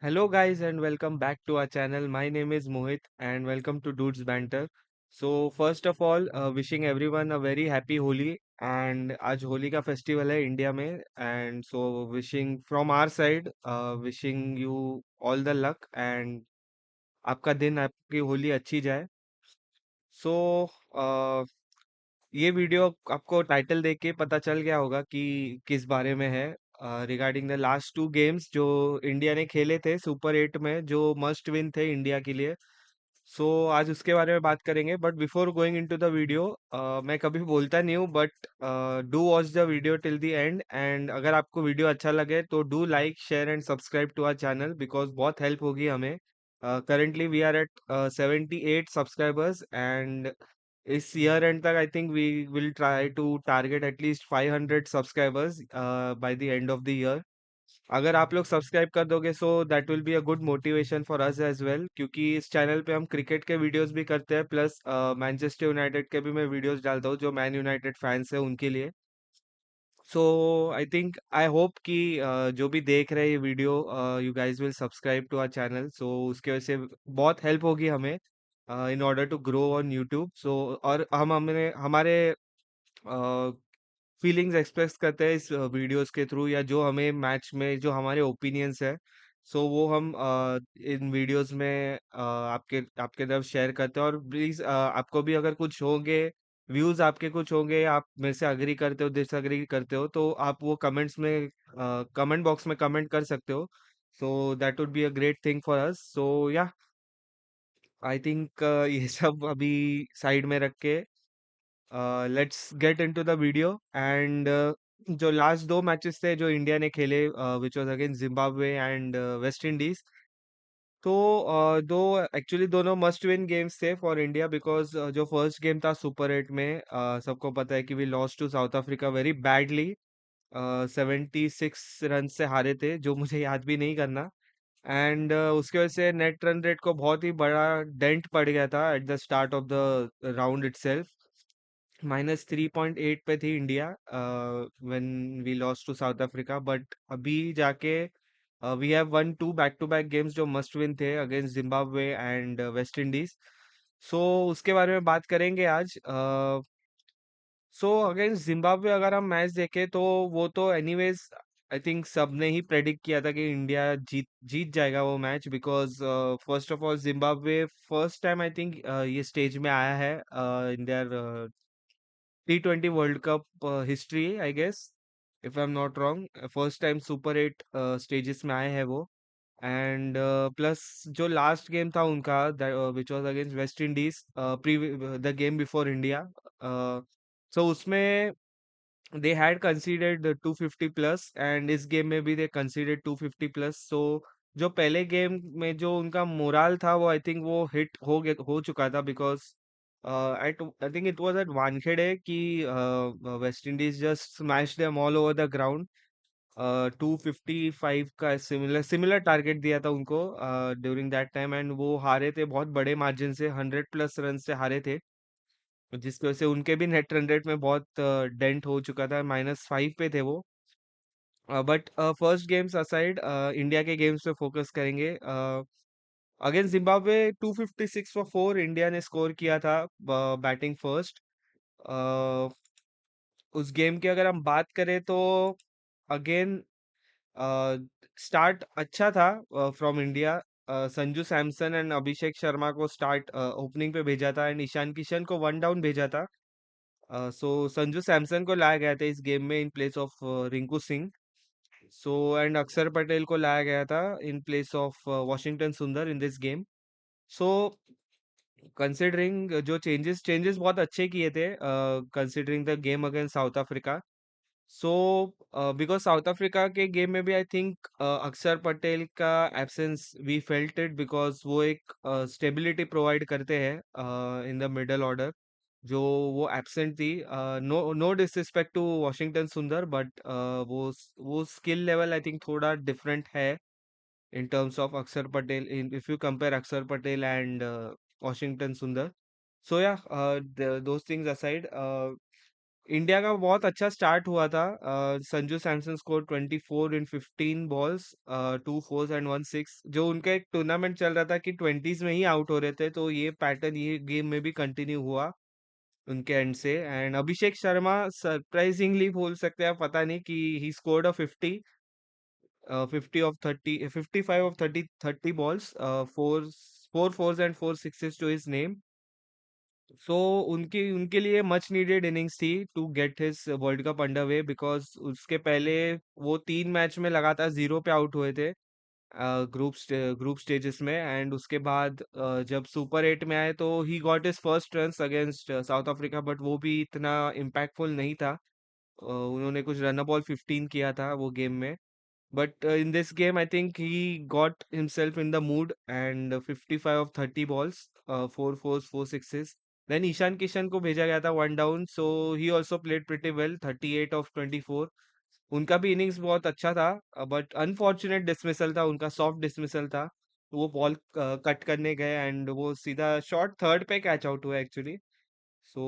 Hello, guys, and welcome back to our channel. My name is Mohit, and welcome to Dudes Banter. So, first of all, wishing everyone a very happy Holi. And आज होली का festival है India में and so wishing from our side wishing you all the luck and आपका दिन आपकी होली अच्छी जाए. सो ये वीडियो आपको टाइटल देख के पता चल गया होगा कि किस बारे में है. Regarding the last to games जो इंडिया ने खेले थे सुपर एट में, जो मस्ट विन थे इंडिया के लिए. सो आज उसके बारे में बात करेंगे, but before going into the video, मैं कभी बोलता नहीं हूँ, but do watch the video till the end. And अगर आपको वीडियो अच्छा लगे तो do like share and subscribe to our channel, because बहुत हेल्प होगी हमें. Currently we are at 78 subscribers and इस ईयर एंड तक I think we will try to target at least 500 subscribers by the end of the year. अगर आप लोग subscribe कर दोगे so that will be a good motivation for us as well, क्योंकि इस channel पे हम क्रिकेट के वीडियोस भी करते हैं, प्लस मैनचेस्टर यूनाइटेड के भी मैं वीडियोस डालता हूँ जो मैन यूनाइटेड फैंस है उनके लिए. सो आई थिंक आई होप कि जो भी देख रहे हैं ये video, you guys will subscribe to our channel. So उसके वजह से बहुत हेल्प होगी हमें in order to grow on YouTube. So और हम हमने हमारे फीलिंग्स एक्सप्रेस करते हैं इस वीडियोस के थ्रू, या जो हमें मैच में जो हमारे ओपिनियंस है, सो वो हम इन वीडियोस में आपके आपके तरफ शेयर करते हैं. और प्लीज आपको भी अगर कुछ होंगे, व्यूज आपके कुछ होंगे, आप मेरे से अग्री करते हो डिसअग्री करते हो, तो आप वो कमेंट्स में कमेंट बॉक्स में कमेंट कर सकते हो. So that would be a great thing for us. So या आई थिंक ये सब अभी साइड में रख के let's get into the video. And जो लास्ट दो मैचेस थे जो इंडिया ने खेले, which was against Zimbabwe and West Indies. तो दो एक्चुअली दोनों मस्ट विन गेम्स थे फॉर इंडिया, बिकॉज जो फर्स्ट गेम था सुपर एट में, सबको पता है कि we lost to South Africa very badly. 76 run से हारे थे, जो मुझे याद भी नहीं करना. एंड उसकी वजह से नेट रन रेट को बहुत ही बड़ा डेंट पड़ गया था at the start of the round itself. -3.8 पे थी India when we lost to South Africa. But अभी जाके we have won two back to back games जो मस्ट विन थे against Zimbabwe and West Indies. So उसके बारे में बात करेंगे आज. सो अगेंस्ट जिम्बाब्वे अगर हम मैच देखें तो वो तो एनीवेज आई थिंक सबने ही प्रेडिक्ट किया था कि इंडिया जीत जीत जाएगा वो match, because first of all Zimbabwe first time I think ये स्टेज में आया है in their T20 world cup history, I guess, if I am not wrong. First time super eight stages में आए हैं वो. एंड प्लस जो last game था उनका, which was against West Indies, the game before India. So उसमें they had considered 250 plus, and इस game में भी दे कंसीडर्ड 250 प्लस. सो जो पहले गेम में जो उनका मोराल था वो आई थिंक वो हिट हो चुका था, because I think it was at Wankhede कि West Indies just smash them all over the ground. 255 का सिमिलर सिमिलर टारगेट दिया था उनको ड्यूरिंग दैट टाइम, एंड वो हारे थे बहुत बड़े मार्जिन से, 100 प्लस रन से हारे थे, जिसकी वजह से उनके भी नेट रन रेट में बहुत डेंट हो चुका था, -5 पे थे वो. But first games aside, India के गेम्स पे फोकस करेंगे. अगेंस्ट जिम्बाब्वे 256 फॉर 4 इंडिया ने स्कोर किया था बैटिंग फर्स्ट. उस गेम की अगर हम बात करें तो अगेन स्टार्ट अच्छा था from India. Sanju Samson and Abhishek Sharma को स्टार्ट ओपनिंग पे भेजा था, एंड ईशान किशन को वन डाउन भेजा था. सो संजू सैमसन को लाया गया था इस गेम में इन place of Rinku Singh. So and अक्षर पटेल को लाया गया था इन place of Washington Sundar in this game. So considering जो चेंजेस चेंजेस बहुत अच्छे किए थे considering the game against South Africa. So because South Africa के गेम में भी आई थिंक अक्षर पटेल का absence we felt it, because वो एक स्टेबिलिटी प्रोवाइड करते हैं इन द मिडल ऑर्डर, जो वो एब्सेंट थी. No no disrespect to Washington Sundar, but वो स्किल लेवल आई थिंक थोड़ा डिफरेंट है in terms of Akshar Patel. In if you compare Akshar Patel and Washington Sundar. So yeah, those things aside, India का बहुत अच्छा start हुआ था। Sanju Samson score 24 in 15 balls, 2 4s and 1 6। जो उनका एक टूर्नामेंट चल रहा था कि ट्वेंटीज में ही आउट हो रहे थे, तो ये पैटर्न ये गेम में भी कंटिन्यू हुआ उनके एंड से। एंड अभिषेक शर्मा सरप्राइजिंगली बोल सकते हैं, पता नहीं कि he scored a 50, 50 of 30, 55 of 30 balls, four four fours and 4 6s to his name. So उनकी उनके लिए मच नीडेड इनिंग्स थी to get his world cup under way, because उसके पहले वो 3 मैच में लगातार जीरो पे आउट हुए थे ग्रुप स्टेजेस में। एंड उसके बाद जब सुपर 8 में आए तो he got his first runs against South Africa, but वो भी इतना इम्पैक्टफुल नहीं था। उन्होंने कुछ रन बॉल 15 किया था वो गेम में। But in this game, I think he got himself in the mood, and 55 of 30 balls, 4 4s, 4 6s. Then Ishan Kishan को भेजा गया था one down, so he also played pretty well, 38 of 24. उनका भी इनिंग्स बहुत अच्छा था, बट अनफॉर्चुनेट डिसमिसल था उनका, सॉफ्ट डिसमिसल था। वो बॉल कट करने गए एंड वो सीधा शॉट थर्ड पे कैच आउट हुआ एक्चुअली। सो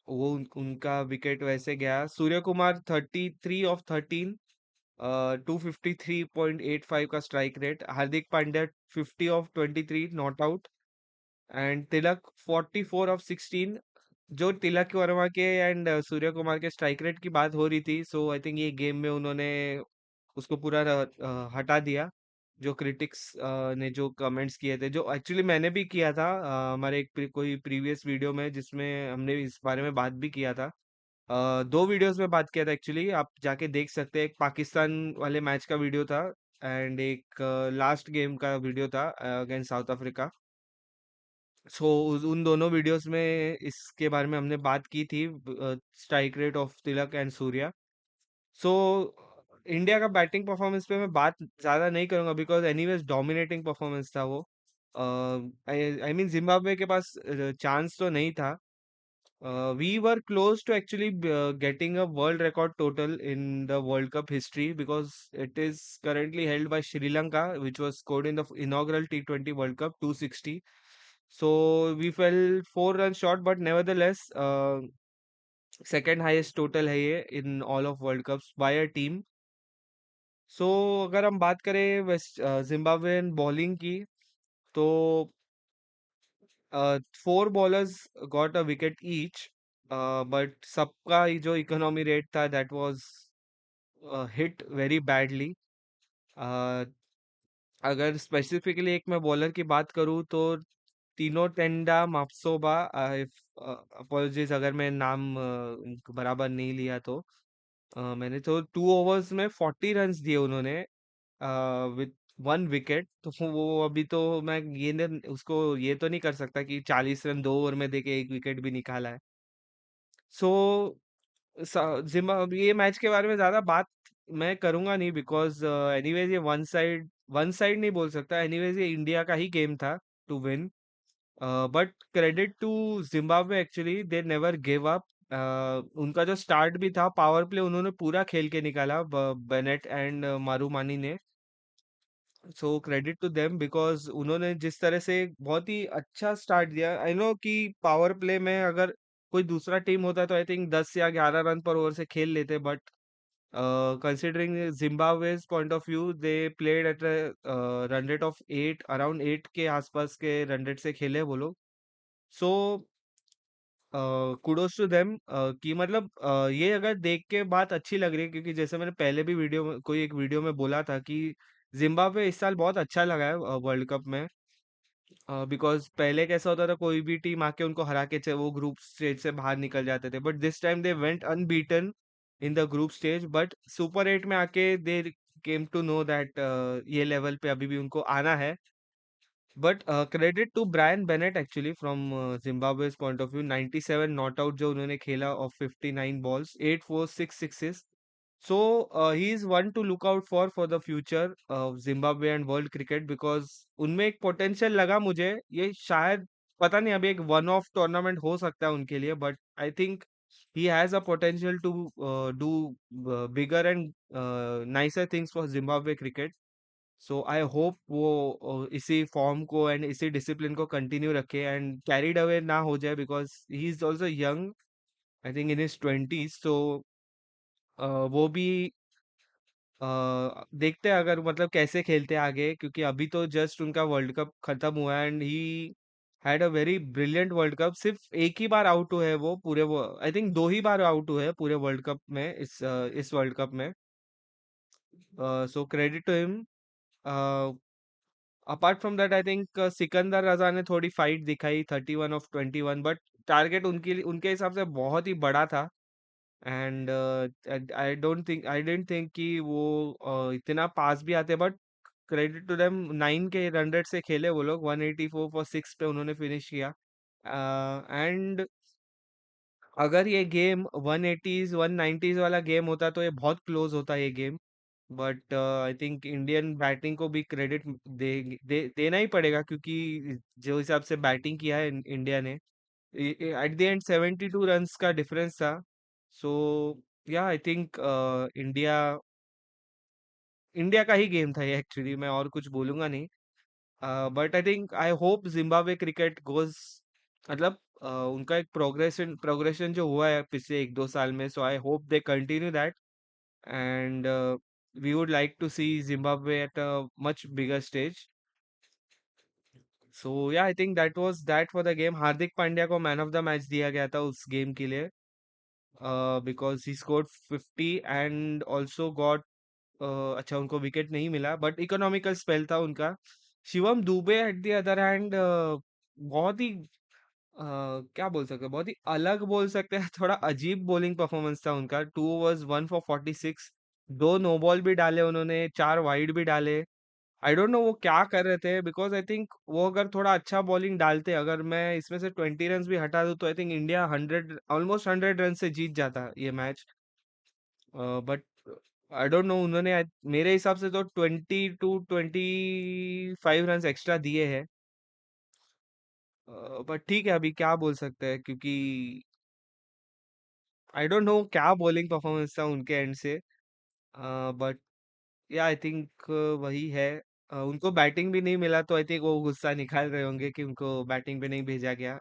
वो उनका विकेट वैसे गया। सूर्य कुमार 33 ऑफ 13, 253.85 का strike rate. Hardik Pandya 50 of 23 not out. And Tilak 44 of 16। जो तिलक वर्मा के एंड सूर्य कुमार के स्ट्राइक रेट की बात हो रही थी, सो आई थिंक ये गेम में उन्होंने उसको पूरा हटा दिया। जो क्रिटिक्स ने जो कमेंट्स किए थे, जो एक्चुअली मैंने भी किया था हमारे एक कोई प्रीवियस वीडियो में, जिसमें हमने इस बारे में बात भी किया था। 2 वीडियोस में बात किया था एक्चुअली, आप जाके देख सकते हैं। एक पाकिस्तान वाले मैच का वीडियो था, एंड एक लास्ट गेम का वीडियो था अगेंस्ट साउथ अफ्रीका। सो उन दोनों वीडियोस में इसके बारे में हमने बात की थी, strike rate of Tilak and Surya. So India का बैटिंग परफॉर्मेंस पे मैं बात ज्यादा नहीं करूंगा, बिकॉज एनीवेज डोमिनेटिंग परफॉर्मेंस था वो। आई मीन जिम्बाब्वे के पास चांस तो नहीं था। We were close to actually getting a world record total in the World Cup history, because it is currently held by Sri Lanka, which was scored in the inaugural T20 World Cup, 260. So we fell 4 runs short, but nevertheless, second highest total है ये in all of World Cups by a team. So अगर हम बात करें waste Zimbabwean bowling की, तो 4 bowlers got a wicket each, but सबका ही जो इकोनॉमी रेट था that was hit very badly. अगर स्पेसिफिकली एक मैं बॉलर की बात करूँ, तो तीनों टेंडा माप्सोबा, अपॉलजीज अगर मैं नाम बराबर नहीं लिया तो, मैंने तो 2 ओवर्स में 40 रन्स दिए उन्होंने विथ 1 विकेट। तो वो अभी तो मैं ये उसको ये तो नहीं कर सकता कि 40 रन 2 ओवर में देके 1 विकेट भी निकाला है। सो जिम्बा ये मैच के बारे में ज्यादा बात मैं करूंगा नहीं, बिकॉज एनीवेज ये वन साइड नहीं बोल सकता, एनीवेज ये इंडिया का ही गेम था to win. But credit to Zimbabwe, actually they never give up. उनका जो स्टार्ट भी था, पावर प्ले उन्होंने पूरा खेल के निकाला, बेनेट एंड मारूमानी ने। So credit to them, because उन्होंने जिस तरह से बहुत ही अच्छा स्टार्ट दिया। आई नो कि पावर प्ले में अगर कोई दूसरा टीम होता तो आई थिंक 10 या 11 रन पर ओवर से खेल लेते, but considering Zimbabwe's point of view, they played at run rate of 8, around 8 के आसपास के रन रेट से खेले वो लोग। सो कुडोस टू देम, कि मतलब ये अगर देख के बात अच्छी लग रही है, क्योंकि जैसे मैंने पहले भी वीडियो में कोई एक वीडियो में बोला था कि जिम्बाब्वे इस साल बहुत अच्छा लगा है वर्ल्ड कप में। बिकॉज पहले कैसा होता था, कोई भी टीम आके उनको हरा के वो ग्रुप स्टेज से बाहर निकल जाते थे, but this time they went unbeaten in the group stage. But super 8 में आके they came to know that ये लेवल पे अभी भी उनको आना है। But credit to Brian Bennett actually from Zimbabwe's point of view, 97 not out जो उन्होंने खेला of 59 balls, 8 4 6 sixes. So he is one to look out for the future of Zimbabwe and world cricket, because उनमें एक potential लगा मुझे। ये शायद पता नहीं, अभी एक वन ऑफ टूर्नामेंट हो सकता है उनके लिए, but I think he has a potential to do bigger and nicer things for Zimbabwe cricket. So I hope वो इसी फॉर्म को एंड इसी डिसिप्लिन को कंटिन्यू रखे एंड कैरिड अवे ना हो जाए, because he is also young. I think in his 20s। तो वो भी देखते हैं अगर मतलब कैसे खेलते हैं आगे, क्योंकि अभी तो जस्ट उनका वर्ल्ड कप खत्म हुआ and he had a very brilliant world cup. सिर्फ एक ही बार आउट हुए हैं वो पूरे, वो आई थिंक दो ही बार आउट हुए हैं पूरे वर्ल्ड कप में, इस वर्ल्ड कप में। So credit to him. Apart from that I think Sikandar Raza ने थोड़ी फाइट दिखाई, 31 of 21, बट टारगेट उनके हिसाब से बहुत ही बड़ा था। एंड आई डेंट थिंक कि वो इतना पास भी आते, बट क्रेडिट टू देम, 9 के रन रेट से खेले वो लोग, 184 फॉर 6 पे उन्होंने फिनिश किया। एंड अगर ये गेम 180s 190s वाला गेम होता तो ये बहुत क्लोज होता ये game. But I think Indian batting को भी क्रेडिट देना ही पड़ेगा, क्योंकि जो हिसाब से बैटिंग किया है इंडिया ने, एट द एंड 72 रन्स का डिफरेंस था। सो या आई थिंक इंडिया इंडिया का ही गेम था ये, एक्चुअली मैं और कुछ बोलूंगा नहीं। But I think I hope Zimbabwe cricket goes, मतलब उनका एक प्रोग्रेशन प्रोग्रेशन जो हुआ है पिछले 1-2 साल में, so I hope they continue that. And we would like to see Zimbabwe at a much bigger stage. So yeah, I think that was that for the game. Hardik Pandya को मैन ऑफ द मैच दिया गया था उस game के लिए, because he scored 50 and also got, अच्छा उनको wicket नहीं मिला बट इकोनॉमिकल स्पेल था उनका। Shivam Dubey at the other hand बहुत ही क्या बोल सकते हैं, बहुत ही अलग बोल सकते हैं, थोड़ा अजीब बॉलिंग परफॉर्मेंस था उनका। 2 overs 1 for 46, दो नो बॉल भी डाले उन्होंने, चार वाइड भी डाले। आई डोंट नो वो क्या कर रहे थे, बिकॉज आई थिंक वो अगर थोड़ा अच्छा बॉलिंग डालते, अगर मैं इसमें से 20 रन भी हटा दूं, तो आई थिंक इंडिया 100, ऑलमोस्ट 100 रन से जीत जाता ये match. But I don't know, उन्होंने मेरे हिसाब से तो 20 to 25 रन एक्स्ट्रा दिए हैं। बट ठीक है, अभी क्या बोल सकते हैं, क्योंकि आई डोंट नो क्या बॉलिंग परफॉर्मेंस था उनके एंड से। बट या आई थिंक वही है। उनको बैटिंग भी नहीं मिला, तो आई थिंक वो गुस्सा निकाल रहे होंगे कि उनको बैटिंग पे नहीं भेजा गया।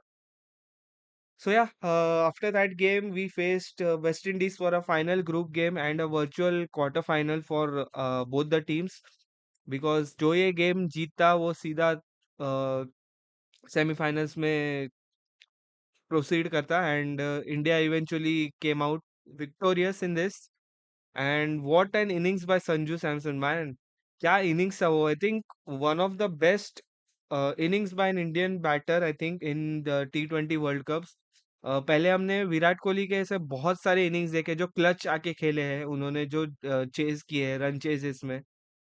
So yeah, after that game, we faced West Indies for a final group game and a virtual quarter final for both the teams. Because जो ये गेम जीतता वो सीधा सेमीफाइनल्स में प्रोसीड करता, and India eventually came out victorious in this. And what an innings by Sanju Samson, man! क्या innings था वो! I think one of the best innings by an Indian batter, I think in the T20 world cups. पहले हमने विराट कोहली के ऐसे बहुत सारे innings देखे जो क्लच आके खेले हैं, उन्होंने जो चेज किए हैं, रन चेजेस में।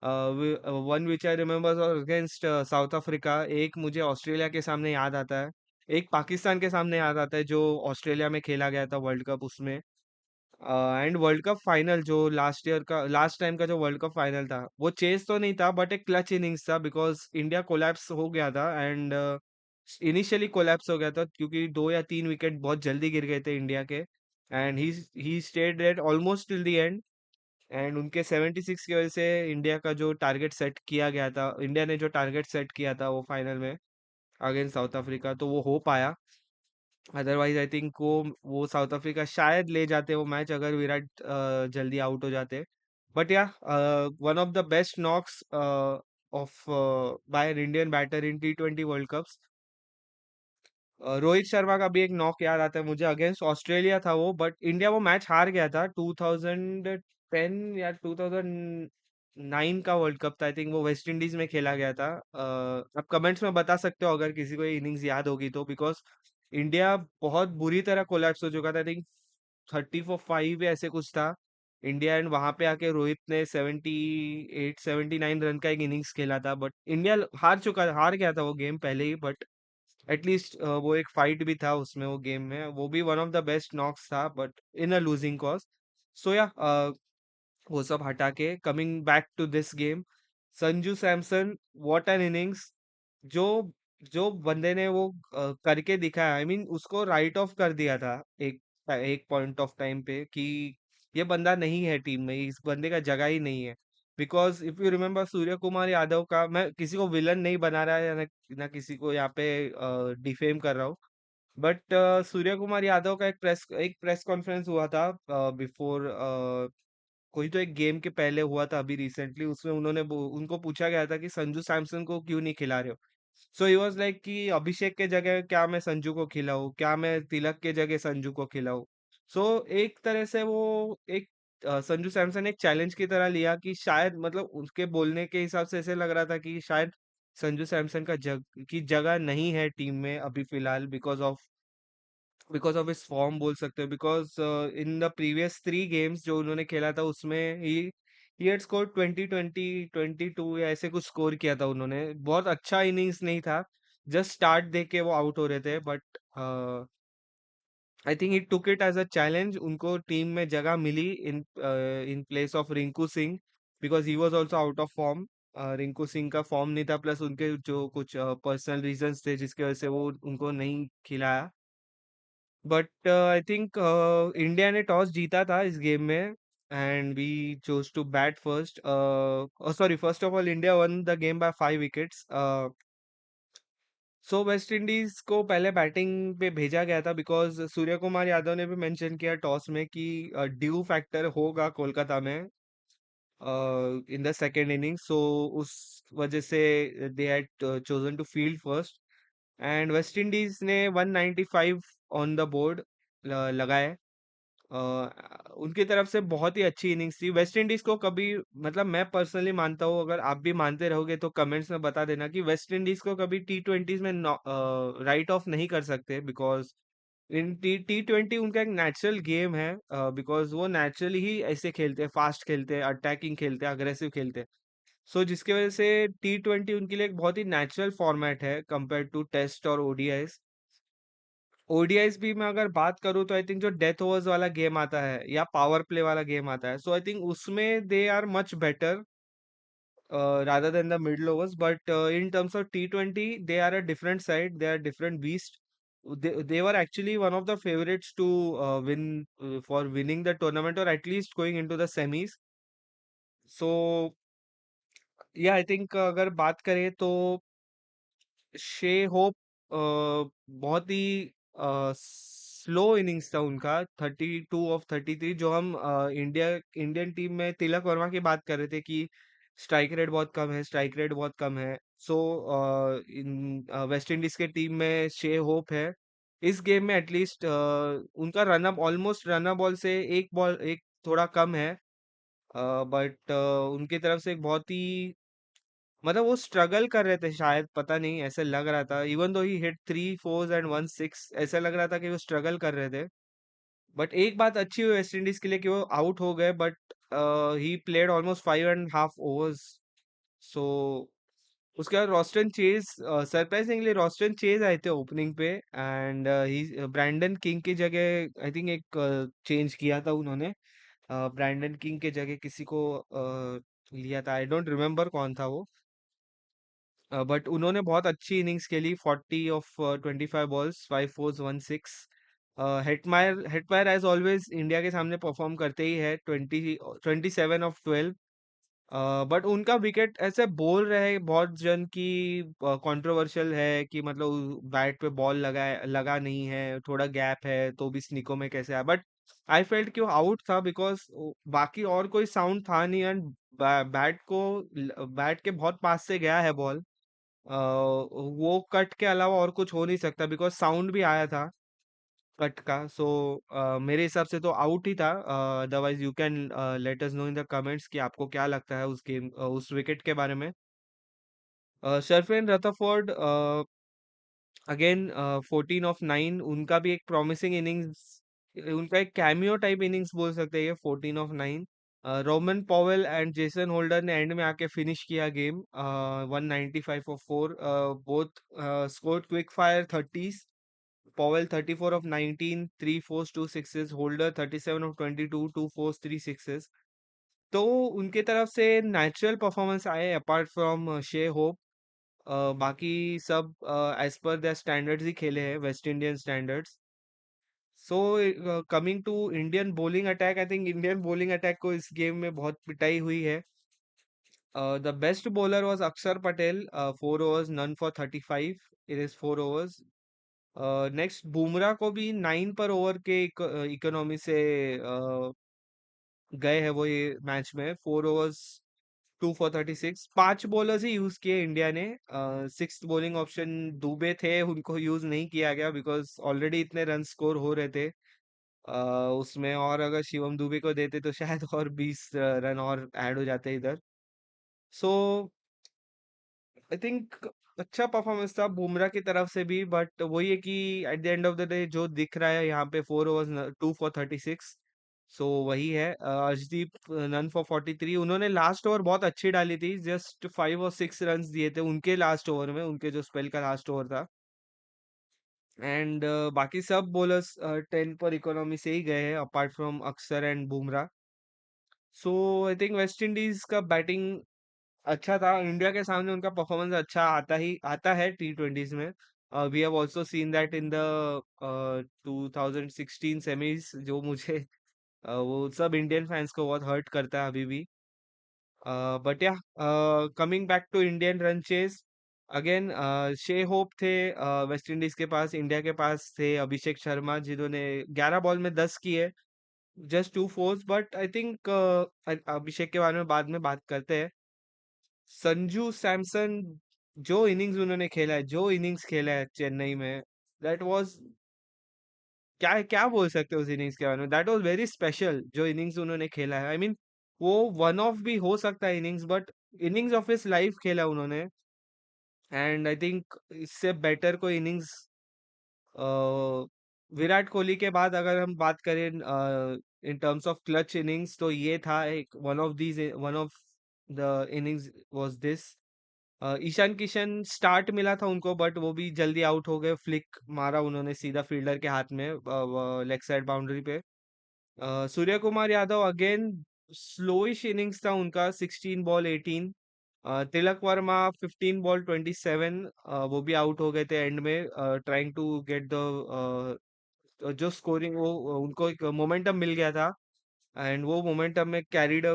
One which I remember against South Africa, एक मुझे ऑस्ट्रेलिया के सामने याद आता है, एक पाकिस्तान के सामने याद आता है जो ऑस्ट्रेलिया में खेला गया था वर्ल्ड कप उसमें। एंड वर्ल्ड कप फाइनल जो लास्ट ईयर का, लास्ट टाइम का जो वर्ल्ड कप फाइनल था, वो चेस तो नहीं था बट एक क्लच इनिंग्स था, बिकॉज इंडिया कोलैप्स हो गया था। एंड इनिशियली कोलैप्स हो गया था क्योंकि 2 या 3 विकेट बहुत जल्दी गिर गए थे इंडिया के। And he stayed that almost till the end. And उनके 76 की वजह से इंडिया का जो टारगेट सेट किया गया था, इंडिया ने जो टारगेट सेट किया था वो फाइनल में अगेंस्ट साउथ अफ्रीका, तो वो हो पाया। अदरवाइज आई थिंक वो साउथ अफ्रीका शायद ले जाते वो मैच, अगर विराट जल्दी आउट हो जाते। But yeah, one of the best knocks of by an Indian batter in T20 world cups. Rohit Sharma का भी एक नॉक याद आता है मुझे, अगेंस्ट ऑस्ट्रेलिया था वो, बट इंडिया वो मैच हार गया था। 2010 या 2009 का वर्ल्ड कप था, आई थिंक वो वेस्ट इंडीज में खेला गया था। आप कमेंट्स में बता सकते हो अगर किसी को ये इनिंग्स याद होगी तो, बिकॉज इंडिया बहुत बुरी तरह कोलैप्स हो चुका था। आई थिंक 30 for 5 या ऐसे कुछ था इंडिया, एंड वहां पे आके रोहित ने 78 79 रन का एक इनिंग्स खेला था, बट इंडिया हार गया था वो गेम पहले ही। बट एटलीस्ट वो एक फाइट भी था उसमें, वो गेम में वो भी one of the best knocks था, but in a losing cause. So yeah, वो सब हटा के coming back to this game, Sanju Samson, what an innings! जो जो बंदे ने वो करके दिखाया, आई मीन उसको राइट ऑफ कर दिया था एक एक पॉइंट ऑफ टाइम पे कि ये बंदा नहीं है टीम में, इस बंदे का जगह ही नहीं है। Because if you remember Surya Kumar Yadav का, मैं किसी को विलन नहीं बना रहा है, ना किसी को यहाँ पे डिफेम कर रहा हूँ, बट सूर्य कुमार यादव का एक प्रेस कॉन्फ्रेंस हुआ था बिफोर, कोई तो एक गेम के पहले हुआ था अभी रिसेंटली, उसमें उनको पूछा गया था कि संजू सैमसन को क्यों नहीं खिला रहे हो। सो ही वाज लाइक कि अभिषेक के जगह क्या मैं संजू को खिलाऊं, क्या मैं तिलक के जगह संजू को खिलाऊं। सो एक तरह से वो एक संजू सैमसन एक चैलेंज की तरह लिया कि शायद मतलब उसके बोलने के हिसाब से ऐसे लग रहा था कि शायद संजू सैमसन की जगह नहीं है टीम में अभी फिलहाल, बिकॉज ऑफ इस फॉर्म बोल सकते हो, because in the previous 3 games जो उन्होंने खेला था उसमें ही हैड स्कोर 20 22 या ऐसे कुछ स्कोर किया था उन्होंने। बहुत अच्छा इनिंग्स नहीं था, जस्ट स्टार्ट देख के वो आउट हो रहे थे, but I think he took it as a challenge. उनको टीम में जगह मिली in place of Rinku Singh, because he was also out of form. Rinku Singh का फॉर्म नहीं था, प्लस उनके जो कुछ पर्सनल रीजंस थे जिसकी वजह से वो उनको नहीं खिलाया। बट आई थिंक इंडिया ने टॉस जीता था इस गेम में, and we chose to bat first. Sorry, first of all India won the game by 5 wickets. So West Indies को पहले बैटिंग पे भेजा गया था, बिकॉज सूर्य कुमार यादव ने भी मेंशन किया टॉस में कि ड्यू फैक्टर होगा कोलकाता में in the second inning. So उस वजह से they had chosen to field first, and West Indies ने 195 ऑन द बोर्ड लगाए। उनकी तरफ से बहुत ही अच्छी इनिंग्स थी। वेस्ट इंडीज को कभी, मतलब मैं पर्सनली मानता हूँ, अगर आप भी मानते रहोगे तो कमेंट्स में बता देना कि वेस्ट इंडीज को कभी T20 में राइट ऑफ नहीं कर सकते, बिकॉज इन T20 उनका एक नेचुरल गेम है, बिकॉज वो नेचुरली ही ऐसे खेलते हैं, फास्ट खेलते हैं, अटैकिंग खेलते हैं, अग्रेसिव खेलते हैं। सो जिसकी वजह से T20 उनके लिए एक बहुत ही नेचुरल फॉर्मेट है कंपेयर टू टेस्ट और ओडीआईस। ओडीआईस भी मैं अगर बात करूँ तो आई थिंक जो डेथ ओवर्स वाला गेम आता है या पावर प्ले वाला गेम आता है, सो आई थिंक उसमें they are much better rather than the middle overs. But in terms of T20, they are a different side. They are different beast. They were actually one of the favorites to win for winning the tournament, or at least going into the semis. So yeah, I think अगर बात करें तो शे hope बहुत ही slow innings था उनका, 32 of 33। जो हम इंडियन टीम में तिलक वर्मा की बात कर रहे थे कि स्ट्राइक रेट बहुत कम है, स्ट्राइक रेट बहुत कम है। सो इन वेस्ट इंडीज के टीम में शे होप है। इस गेम में एटलीस्ट उनका रनअप ऑलमोस्ट रनअप बॉल से एक थोड़ा कम है, बट उनकी तरफ से एक बहुत ही, मतलब वो स्ट्रगल कर रहे थे शायद, पता नहीं ऐसे लग रहा था। Even though he hit 3 4 and 1 6, ऐसा लग रहा था कि वो स्ट्रगल कर रहे थे। बट एक बात अच्छी हुई वेस्ट इंडीज के लिए कि वो आउट हो गए, but he played almost 5.5 overs. So उसके बाद Roston Chase, surprisingly Roston Chase आए थे ओपनिंग पे, एंड ही ब्रैंडन किंग की जगह आई थिंक एक चेंज किया था उन्होंने। ब्रैंडन किंग के जगह किसी को लिया था, आई डोंट रिमेम्बर कौन था वो। बट उन्होंने बहुत अच्छी इनिंग्स खेली, 40 of 25 balls, 5 4 1 6। Hetmyer as always India के सामने परफॉर्म करते ही है, 27 ऑफ 12। बट उनका विकेट ऐसे बोल रहे हैं बहुत जन की कंट्रोवर्शियल है कि मतलब बैट पे बॉल लगा नहीं है, थोड़ा गैप है, तो भी स्निको में कैसे आया। बट आई फेल्ट कि वो आउट था, बिकॉज बाकी और कोई साउंड था नहीं, एंड बैट के बहुत पास से गया है बॉल। वो कट के अलावा और कुछ हो नहीं सकता, बिकॉज साउंड भी आया था कट का। सो मेरे हिसाब से तो आउट ही था। Otherwise you can let us know in the comments कि आपको क्या लगता है उस विकेट के बारे में। शर्फेन रदरफोर्ड अगेन 14 ऑफ 9, उनका भी एक प्रॉमिसिंग इनिंग्स, उनका एक कैमियो टाइप इनिंग्स बोल सकते हैं ये, 14 of 9। Rovman Powell and Jason Holder ने एंड में आके फिनिश किया game, 195 for 4। Both scored quick fire 30s। Powell 34 of 19, 3 4s 2 6s। Holder 37 of 22, 2 4s 3 6s। तो उनके तरफ से नेचुरल परफॉर्मेंस आए अपार्ट फ्रॉम शे होप। बाकी सब एज पर देयर स्टैंडर्ड्स ही खेले हैं, West Indian standards. So coming to Indian bowling attack, I think Indian bowling attack को इस गेम में बहुत पिटाई हुई है। द बेस्ट बॉलर वाज अक्षर Patel, 4 overs, none for 35 in his 4 overs. Next Bumrah को भी 9 पर ओवर के इकोनॉमी से गए हैं वो ये मैच में। 4 overs 2 for 36, 5 bowlers he use किए इंडिया ने। सिक्स बॉलिंग ऑप्शन दुबे थे, उनको यूज नहीं किया गया बिकॉज ऑलरेडी इतने रन स्कोर हो रहे थे उसमें। और अगर शिवम दुबे को देते तो शायद और 20 रन और ऐड हो जाते इधर। सो आई थिंक अच्छा परफॉर्मेंस था बुमराह की तरफ से भी, बट वही है कि at the end of the day जो दिख रहा है यहाँ पे 4 ओवर्स 2 for 36। सो वही है। अर्शदीप नन फॉर 43, उन्होंने लास्ट ओवर बहुत अच्छी डाली थी, जस्ट 5 और 6 रन दिए थे उनके लास्ट ओवर में, उनके जो स्पेल का लास्ट ओवर था। एंड बाकी सब बॉलर्स 10 पर इकोनॉमी से ही गए हैं अपार्ट फ्रॉम अक्सर and Bumrah. So I think West Indies का बैटिंग अच्छा था। इंडिया के सामने उनका परफॉर्मेंस अच्छा आता है T20s में। We have also seen that in the 2016 semis, जो मुझे वो सब इंडियन फैंस को बहुत हर्ट करता है अभी भी। But yeah coming back to Indian run chase again, Shai Hope थे वेस्ट इंडीज के पास। इंडिया के पास थे अभिषेक शर्मा जिन्होंने 11 बॉल में 10 किए, just 2 fours. But I think Abhishek के बारे में बाद में बात करते हैं। संजू सैमसन, जो इनिंग्स उन्होंने खेला है, जो इनिंग्स खेला है चेन्नई में, दैट वाज क्या क्या बोल सकते हो उस इनिंग्स के बारे में। दैट वाज वेरी स्पेशल जो इनिंग्स उन्होंने खेला है। आई मीन वो वन ऑफ भी हो सकता है innings, but innings of his life खेला उन्होंने। एंड आई थिंक इससे बेटर कोई इनिंग्स विराट कोहली के बाद अगर हम बात करें in terms of clutch innings, तो ये था एक one of the innings was this. Ishan Kishan start मिला था उनको, बट वो भी जल्दी आउट हो गए। फ्लिक मारा उन्होंने सीधा फील्डर के हाथ में लेग साइड बाउंड्री पे। सूर्य कुमार यादव अगेन स्लोइश इनिंग्स था उनका, 16 बॉल 18। तिलक वर्मा 15 बॉल 27, वो भी आउट हो गए थे एंड में, ट्राइंग टू गेट द जो स्कोरिंग, वो उनको एक मोमेंटम मिल गया था। एंड वो मोमेंटम में कैरीड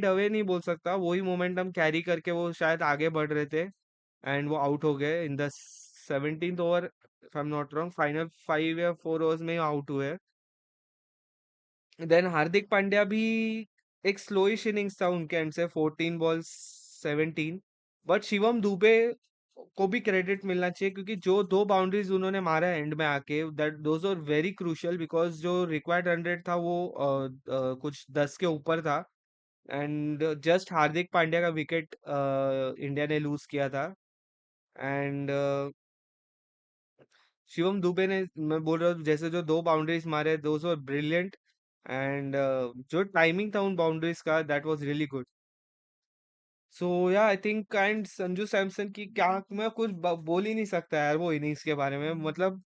अवे नहीं बोल सकता, वही मोमेंटम कैरी करके वो शायद आगे बढ़ रहे थे। एंड वो आउट हो गए in the 17th over, if I am not wrong. Final 5 या 4 ओवर्स में आउट हुए। देन हार्दिक पांड्या भी एक स्लोइश इनिंग्स था उनके एंड से, 14 बॉल 17। बट शिवम दुबे को भी क्रेडिट मिलना चाहिए क्योंकि जो दो बाउंड्रीज उन्होंने मारा एंड में आके, that those are very crucial because जो रिक्वायर्ड रन रेट था वो कुछ 10 के ऊपर था। एंड जस्ट हार्दिक पांड्या का विकेट इंडिया ने लूज किया था। एंड शिवम दुबे ने, मैं बोल रहा हूँ, जैसे जो दो बाउंड्रीज मारे दोज वर ब्रिलियंट। एंड जो टाइमिंग था उन बाउंड्रीज का, दैट वाज रियली गुड। सो या I think, and Sanju Samson की क्या, मैं कुछ बोल ही नहीं सकता यार वो इनिंग्स के बारे में। मतलब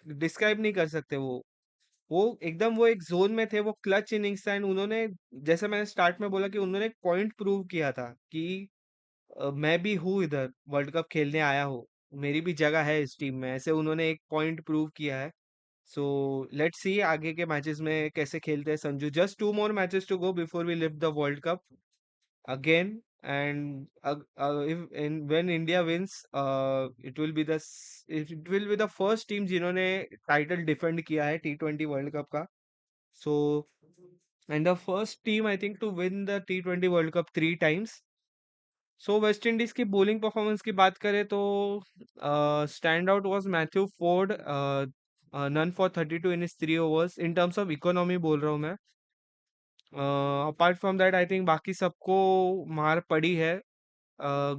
डिस्क्राइब नहीं कर सकते वो एकदम वो एक जोन में थे, वो क्लच इनिंग्स था। एंड उन्होंने, जैसे मैंने स्टार्ट में बोला कि उन्होंने एक पॉइंट प्रूव किया था कि मैं भी हूँ इधर, वर्ल्ड कप खेलने आया हूँ, मेरी भी जगह है इस टीम में, ऐसे उन्होंने एक पॉइंट प्रूव किया है। सो लेट्स सी आगे के मैचेस में कैसे खेलते हैं Sanju. Just 2 more matches to go before we लिव the world cup again. And when India wins, it will be the first team जिन्होंने टाइटल डिफेंड किया है T20 वर्ल्ड कप का। So and the first team I think to win the T20 world cup 3 times। So West Indies की bowling performance की बात करें तो stand out was Matthew Forde, none for 32 in his 3 overs, in terms of economy बोल रहा हूँ मैं। Apart from that I think बाकी सबको मार पड़ी है।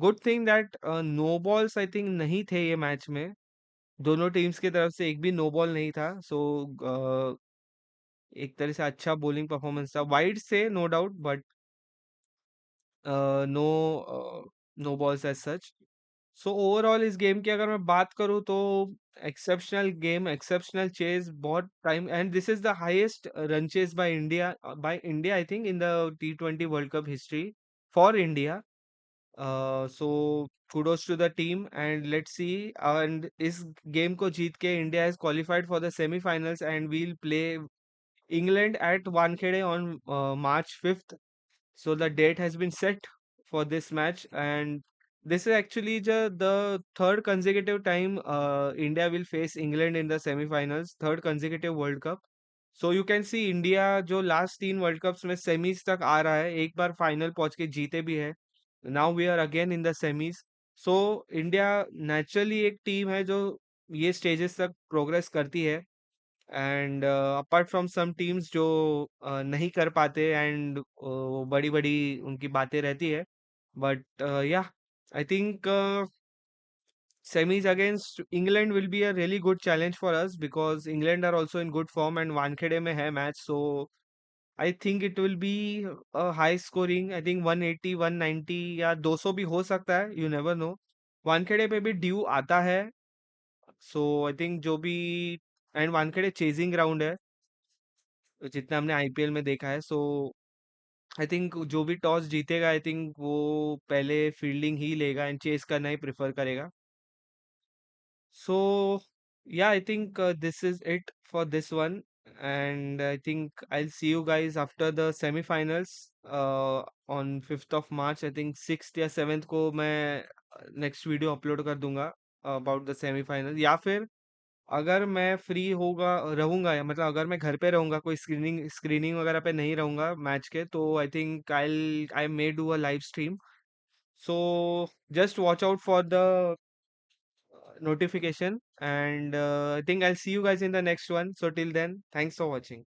Good thing that no balls I think नहीं थे ये मैच में, दोनों टीम्स की तरफ से एक भी नो बॉल नहीं था। सो एक तरह से अच्छा बॉलिंग परफॉर्मेंस था, वाइड से no doubt, but no no balls as such. So overall इस गेम की अगर मैं बात करूं तो एक्सेप्शनल गेम, एक्सेप्शनल चेज, बहुत time, and this is the highest run chase by India I think in the T20 world cup history for India. So kudos to the team and let's see, and इस game को जीत के India is qualified for the semi-finals and we'll play England at Wankhede on March 5th. So the date has been set for this match, and this is actually the third consecutive time India will face England in the semi-finals, third consecutive World Cup. So you can see India जो last तीन world cups में semis तक आ रहा है, एक बार final पहुंच के जीते भी है. Now we are again in the semis. So India naturally एक टीम है जो ये स्टेजेस तक प्रोग्रेस करती है. And apart from some teams जो नहीं कर पाते, एंड बड़ी बड़ी उनकी बातें रहती है. बट या, I think semis against England will be a really good challenge for us because England are also in good form and Wankhede में है match. So I think it will be a high scoring. I think 180 190 या 200 भी हो सकता है, you never know. Wankhede पे भी due आता है. So I think जो भी, एंड वानखेड़े चेजिंग ग्राउंड है जितना हमने आईपीएल में देखा है. सो आई थिंक जो भी टॉस जीतेगा, आई थिंक वो पहले फील्डिंग ही लेगा एंड चेस करना ही प्रेफर करेगा. So, yeah, I think this is it for this one. And I think I'll see you guys after the semi-finals on 5th of March. I think 6th या 7th को मैं next video upload कर दूंगा about the semifinal. या फिर अगर मैं free होगा रहूंगा, या मतलब अगर मैं घर पे रहूंगा, कोई स्क्रीनिंग स्क्रीनिंग वगैरह पे नहीं रहूंगा मैच के, तो I think I may do a live stream. So just watch out for the notification, and I think I'll see you guys in the next one. So till then, thanks for watching.